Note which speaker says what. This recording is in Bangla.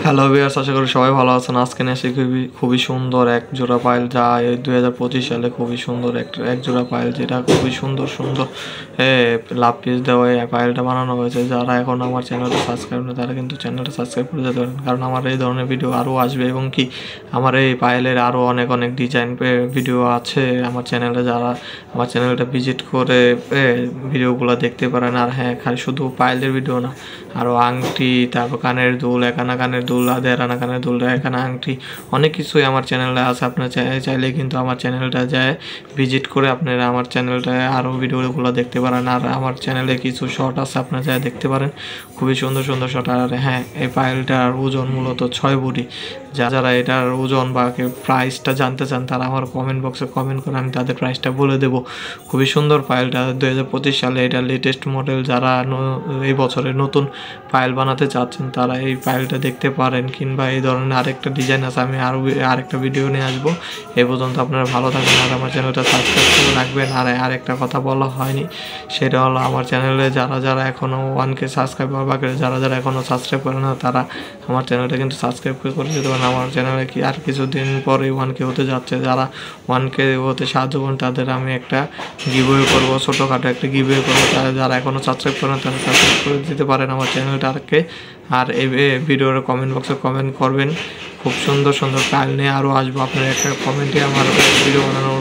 Speaker 1: হ্যালো ভিউয়ার্স, আশা করি সবাই ভালো আছেন। আজকে নিয়ে আসি খুবই সুন্দর এক জোড়া পায়েল, যা এই 2025 সালে খুবই সুন্দর এক জোড়া পায়েল, যেটা খুবই সুন্দর সুন্দর লাভ পিস দেওয়া এই পায়েলটা বানানো হয়েছে। যারা এখন আমার চ্যানেলটা সাবস্ক্রাইব না, তারা কিন্তু চ্যানেলটা সাবস্ক্রাইব করে যেতে পারেন, কারণ আমার এই ধরনের ভিডিও আরও আসবে এবং কি আমার এই পায়েলের আরও অনেক ডিজাইন ভিডিও আছে আমার চ্যানেলে। যারা আমার চ্যানেলটা ভিজিট করে ভিডিওগুলো দেখতে পারেন। আর হ্যাঁ, খালি শুধু পায়েলের ভিডিও না, আরও আংটি, তারপর কানের দুল, একানা কানের দুল, দেড়ানা কানের দুল, একানা আংটি, অনেক কিছুই আমার চ্যানেলে আছে। আপনার চাইলে কিন্তু আমার চ্যানেলটা যায় ভিজিট করে আপনারা আমার চ্যানেলটায় আরও ভিডিওগুলো দেখতে পারেন। আর আমার চ্যানেলে কিছু শর্ট আছে, আপনারা যায় দেখতে পারেন, খুবই সুন্দর সুন্দর শর্ট। আর হ্যাঁ, এই পায়েলটার ওজন মূলত 6 ভরি। যারা এটার ওজন বা প্রাইসটা জানতে চান, তারা আমার কমেন্ট বক্সে কমেন্ট করে, আমি তাদের প্রাইসটা বলে দেবো। খুবই সুন্দর পায়েলটা, 2025 সালে এটা লেটেস্ট মডেল। যারা এই বছরের নতুন পায়েল বানাতে চাচ্ছেন, তারা এই পায়েলটা দেখতে পারেন। কিংবা এই ধরনের আরেকটা ডিজাইন আছে, আমি আরেকটা ভিডিও নিয়ে আসবো। এই পর্যন্ত আপনারা ভালো থাকবেন আর আমার চ্যানেলটা সাবস্ক্রাইব করে রাখবেন। আর আরেকটা কথা বলা হয়নি, সেটা হলো আমার চ্যানেলে যারা এখনও 1K সাবস্ক্রাইব বাকি, যারা এখনও সাবস্ক্রাইব করে না, তারা আমার চ্যানেলটা কিন্তু সাবস্ক্রাইব করে যেতে পারেন। আমার চ্যানেলে কি আর কিছুদিন পরে 1K হতে যাচ্ছে। যারা 1K হতে সাহায্য করেন, তাদের আমি একটা গিভওয়ে করবো, ছোটোখাটো একটা গিভওয়ে করবো। যারা এখনও সাবস্ক্রাইব করেন, তারা সাবস্ক্রাইব করে দিতে পারেন আমার চ্যানেলটাকে। আর এই ভিডিওর কমেন্ট বক্সে কমেন্ট করবেন। খুব সুন্দর সুন্দর পায়েল নিয়ে আরও আসবো। আপনার একটা কমেন্টে আমার ভিডিও বানানোর